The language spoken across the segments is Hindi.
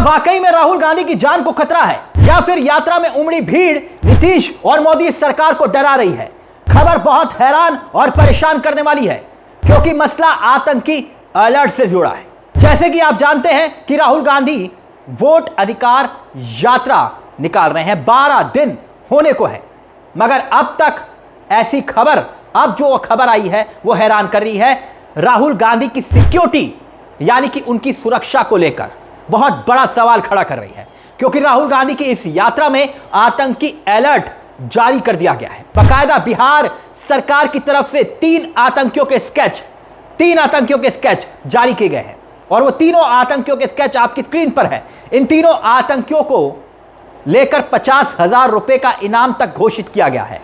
वाकई में राहुल गांधी की जान को खतरा है या फिर यात्रा में उमड़ी भीड़ नीतीश और मोदी सरकार को डरा रही है? खबर बहुत हैरान और परेशान करने वाली है क्योंकि मसला आतंकी अलर्ट से जुड़ा है। जैसे कि आप जानते हैं कि राहुल गांधी वोट अधिकार यात्रा निकाल रहे हैं, 12 दिन होने को है, मगर अब तक ऐसी खबर, अब जो खबर आई है वो हैरान कर रही है। राहुल गांधी की सिक्योरिटी यानी कि उनकी सुरक्षा को लेकर बहुत बड़ा सवाल खड़ा कर रही है क्योंकि राहुल गांधी की इस यात्रा में आतंकी अलर्ट जारी कर दिया गया है। बाकायदा बिहार सरकार की तरफ से 3 आतंकियों के स्केच जारी किए गए हैं और वो तीनों आतंकियों के स्केच आपकी स्क्रीन पर है। इन तीनों आतंकियों को लेकर 50,000 रुपए का इनाम तक घोषित किया गया है।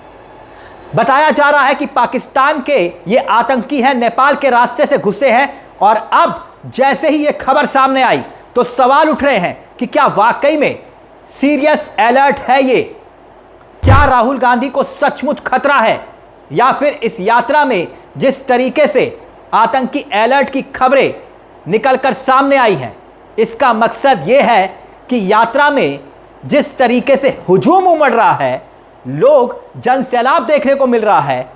बताया जा रहा है कि पाकिस्तान के ये आतंकी हैं, नेपाल के रास्ते से घुसे हैं और अब जैसे ही ये खबर सामने आई तो सवाल उठ रहे हैं कि क्या वाकई में सीरियस अलर्ट है ये? क्या राहुल गांधी को सचमुच खतरा है या फिर इस यात्रा में जिस तरीके से आतंकी अलर्ट की खबरें निकलकर सामने आई हैं, इसका मकसद ये है कि यात्रा में जिस तरीके से हुजूम उमड़ रहा है, लोग जनसैलाब देखने को मिल रहा है,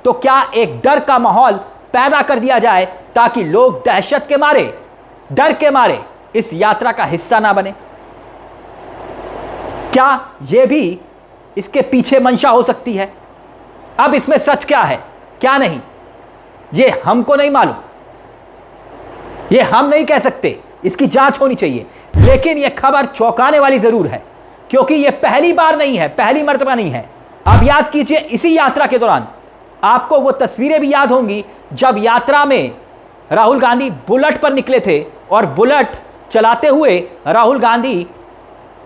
तो क्या एक डर का माहौल पैदा कर दिया जाए ताकि लोग दहशत के मारे, डर के मारे इस यात्रा का हिस्सा ना बने? क्या यह भी इसके पीछे मंशा हो सकती है? अब इसमें सच क्या है क्या नहीं, यह हमको नहीं मालूम, यह हम नहीं कह सकते, इसकी जांच होनी चाहिए। लेकिन यह खबर चौंकाने वाली जरूर है क्योंकि यह पहली बार नहीं है, पहली मर्तबा नहीं है। अब याद कीजिए, इसी यात्रा के दौरान आपको वो तस्वीरें भी याद होंगी जब यात्रा में राहुल गांधी बुलेट पर निकले थे और बुलेट चलाते हुए राहुल गांधी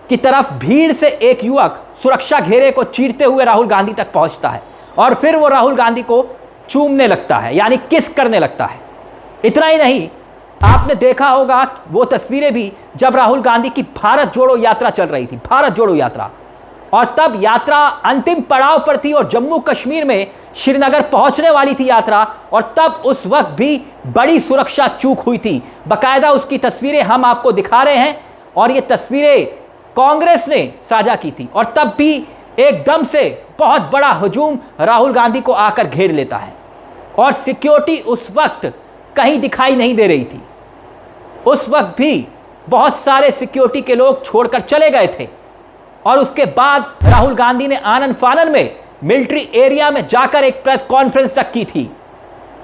की तरफ भीड़ से एक युवक सुरक्षा घेरे को चीरते हुए राहुल गांधी तक पहुंचता है और फिर वो राहुल गांधी को चूमने लगता है, यानी किस करने लगता है। इतना ही नहीं, आपने देखा होगा वो तस्वीरें भी जब राहुल गांधी की भारत जोड़ो यात्रा चल रही थी, भारत जोड़ो यात्रा, और तब यात्रा अंतिम पड़ाव पर थी और जम्मू कश्मीर में श्रीनगर पहुंचने वाली थी यात्रा, और तब उस वक्त भी बड़ी सुरक्षा चूक हुई थी। बाकायदा उसकी तस्वीरें हम आपको दिखा रहे हैं और ये तस्वीरें कांग्रेस ने साझा की थी और तब भी एकदम से बहुत बड़ा हुजूम राहुल गांधी को आकर घेर लेता है और सिक्योरिटी उस वक्त कहीं दिखाई नहीं दे रही थी। उस वक्त भी बहुत सारे सिक्योरिटी के लोग छोड़कर चले गए थे और उसके बाद राहुल गांधी ने आनन फानन में मिलिट्री एरिया में जाकर एक प्रेस कॉन्फ्रेंस तक की थी।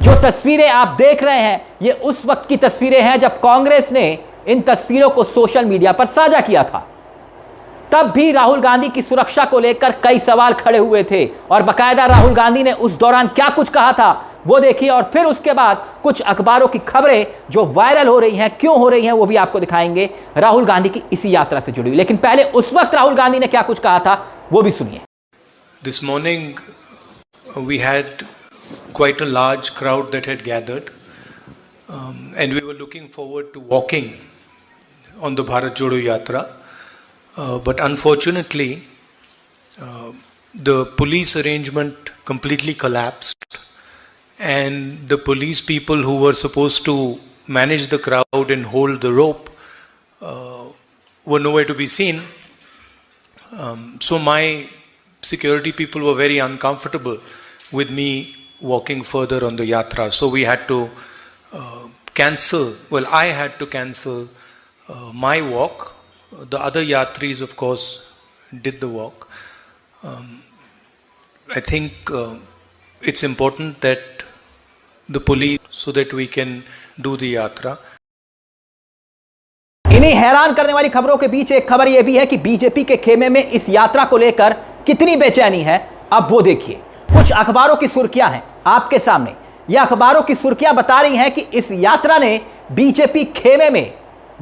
जो तस्वीरें आप देख रहे हैं ये उस वक्त की तस्वीरें हैं जब कांग्रेस ने इन तस्वीरों को सोशल मीडिया पर साझा किया था। तब भी राहुल गांधी की सुरक्षा को लेकर कई सवाल खड़े हुए थे और बाकायदा राहुल गांधी ने उस दौरान क्या कुछ कहा था वो देखिए, और फिर उसके बाद कुछ अखबारों की खबरें जो वायरल हो रही हैं, क्यों हो रही हैं, वो भी आपको दिखाएंगे राहुल गांधी की इसी यात्रा से जुड़ी हुई। लेकिन पहले उस वक्त राहुल गांधी ने क्या कुछ कहा था वो भी सुनिए। This morning we had quite a large crowd that had gathered and we were looking forward to walking on the Bharat Jodo Yatra, but unfortunately the police arrangement completely collapsed and the police people who were supposed to manage the crowd and hold the rope were nowhere to be seen. So my security people were very uncomfortable with me walking further on the yatra. So we had to I had to cancel my walk. The other yatris, of course, did the walk. I think it's important that the police, so that we can do the yatra. इन्हीं हैरान करने वाली खबरों के बीच एक खबर यह भी है कि बीजेपी के खेमे में इस यात्रा को लेकर कितनी बेचैनी है, अब वो देखिए। कुछ अखबारों की सुर्खियां हैं आपके सामने। यह अखबारों की सुर्खियां बता रही हैं कि इस यात्रा ने बीजेपी खेमे में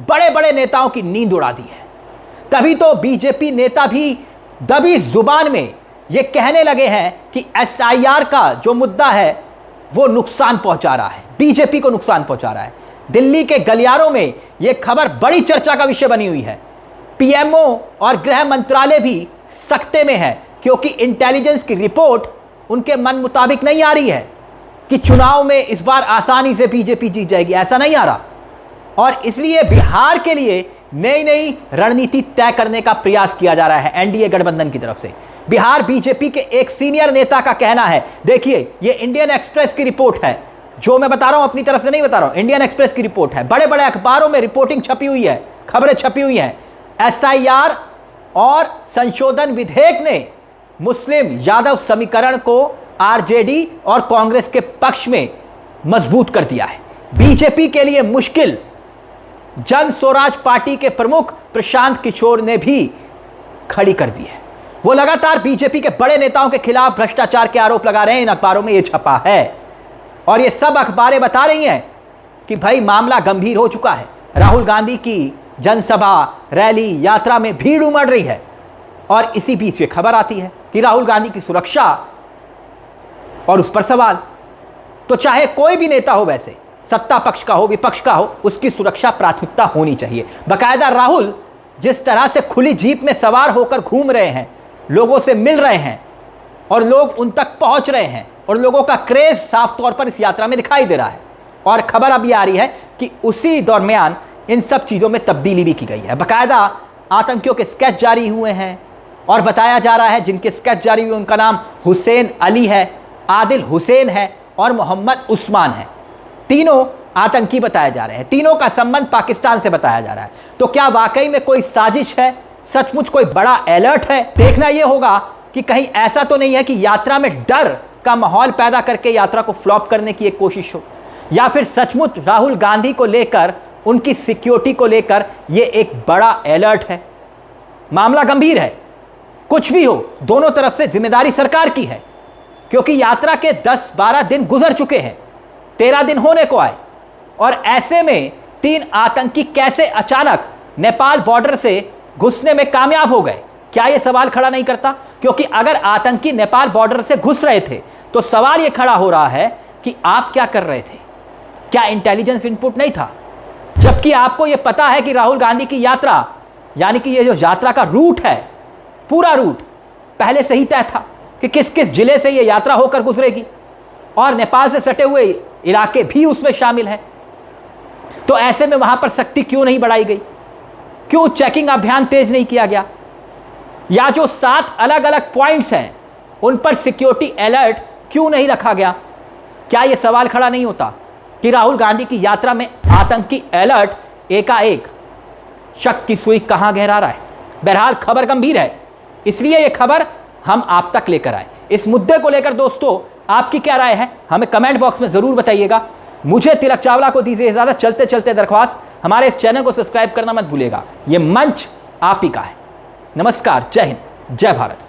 बड़े बड़े नेताओं की नींद उड़ा दी है। तभी तो बीजेपी नेता भी दबी जुबान में ये कहने लगे हैं कि एसआईआर का जो मुद्दा है वो नुकसान पहुंचा रहा है, बीजेपी को नुकसान पहुंचा रहा है। दिल्ली के गलियारों में यह खबर बड़ी चर्चा का विषय बनी हुई है। पीएमओ और गृह मंत्रालय भी सख्ते में है क्योंकि इंटेलिजेंस की रिपोर्ट उनके मन मुताबिक नहीं आ रही है कि चुनाव में इस बार आसानी से बीजेपी जीत जाएगी, ऐसा नहीं आ रहा। और इसलिए बिहार के लिए नई नई रणनीति तय करने का प्रयास किया जा रहा है एनडीए गठबंधन की तरफ से। बिहार बीजेपी के एक सीनियर नेता का कहना है, देखिए ये इंडियन एक्सप्रेस की रिपोर्ट है, जो मैं बता रहा हूं अपनी तरफ से नहीं बता रहा हूं, इंडियन एक्सप्रेस की रिपोर्ट है, बड़े बड़े अखबारों में रिपोर्टिंग छपी हुई है, खबरें छपी हुई हैं। एसआईआर और संशोधन विधेयक ने मुस्लिम यादव समीकरण को आरजेडी और कांग्रेस के पक्ष में मजबूत कर दिया है। बीजेपी के लिए मुश्किल जन स्वराज पार्टी के प्रमुख प्रशांत किशोर ने भी खड़ी कर दी है। वो लगातार बीजेपी के बड़े नेताओं के खिलाफ भ्रष्टाचार के आरोप लगा रहे हैं। इन अखबारों में ये छपा है और ये सब अखबारें बता रही हैं कि भाई मामला गंभीर हो चुका है। राहुल गांधी की जनसभा, रैली, यात्रा में भीड़ उमड़ रही है और इसी बीच ये खबर आती है कि राहुल गांधी की सुरक्षा और उस पर सवाल। तो चाहे कोई भी नेता हो, वैसे सत्ता पक्ष का हो, विपक्ष का हो, उसकी सुरक्षा प्राथमिकता होनी चाहिए। बाकायदा राहुल जिस तरह से खुली जीप में सवार होकर घूम रहे हैं, लोगों से मिल रहे हैं और लोग उन तक पहुंच रहे हैं और लोगों का क्रेज साफ तौर पर इस यात्रा में दिखाई दे रहा है। और खबर अब ये आ रही है कि उसी दरमियान इन सब चीज़ों में तब्दीली भी की गई है। बाकायदा आतंकियों के स्केच जारी हुए हैं और बताया जा रहा है जिनके स्केच जारी हुए उनका नाम हुसैन अली है, आदिल हुसैन है और मोहम्मद उस्मान है। तीनों आतंकी बताए जा रहे हैं, तीनों का संबंध पाकिस्तान से बताया जा रहा है। तो क्या वाकई में कोई साजिश है, सचमुच कोई बड़ा अलर्ट है? देखना यह होगा कि कहीं ऐसा तो नहीं है कि यात्रा में डर का माहौल पैदा करके यात्रा को फ्लॉप करने की एक कोशिश हो, या फिर सचमुच राहुल गांधी को लेकर, उनकी सिक्योरिटी को लेकर यह एक बड़ा अलर्ट है। मामला गंभीर है। कुछ भी हो, दोनों तरफ से जिम्मेदारी सरकार की है, क्योंकि यात्रा के 10-12 दिन गुजर चुके हैं, 13 दिन होने को आए और ऐसे में 3 आतंकी कैसे अचानक नेपाल बॉर्डर से घुसने में कामयाब हो गए? क्या यह सवाल खड़ा नहीं करता? क्योंकि अगर आतंकी नेपाल बॉर्डर से घुस रहे थे तो सवाल यह खड़ा हो रहा है कि आप क्या कर रहे थे? क्या इंटेलिजेंस इनपुट नहीं था? जबकि आपको यह पता है कि राहुल गांधी की यात्रा, यानी कि यह जो यात्रा का रूट है, पूरा रूट पहले से ही तय था कि किस किस जिले से यह यात्रा होकर गुजरेगी और नेपाल से सटे हुए इलाके भी उसमें शामिल हैं। तो ऐसे में वहां पर सख्ती क्यों नहीं बढ़ाई गई? क्यों चेकिंग अभियान तेज नहीं किया गया? या जो 7 अलग अलग पॉइंट्स हैं उन पर सिक्योरिटी अलर्ट क्यों नहीं रखा गया? क्या यह सवाल खड़ा नहीं होता कि राहुल गांधी की यात्रा में आतंकी अलर्ट एकाएक शक की सुई कहां गहरा रहा है? बहरहाल खबर गंभीर है, इसलिए यह खबर हम आप तक लेकर आए। इस मुद्दे को लेकर दोस्तों आपकी क्या राय है, हमें कमेंट बॉक्स में जरूर बताइएगा। मुझे तिलक चावला को दीजिए इजाजत। चलते चलते दरख्वास्त, हमारे इस चैनल को सब्सक्राइब करना मत भूलिएगा। यह मंच आप ही का है। नमस्कार, जय हिंद, जय भारत।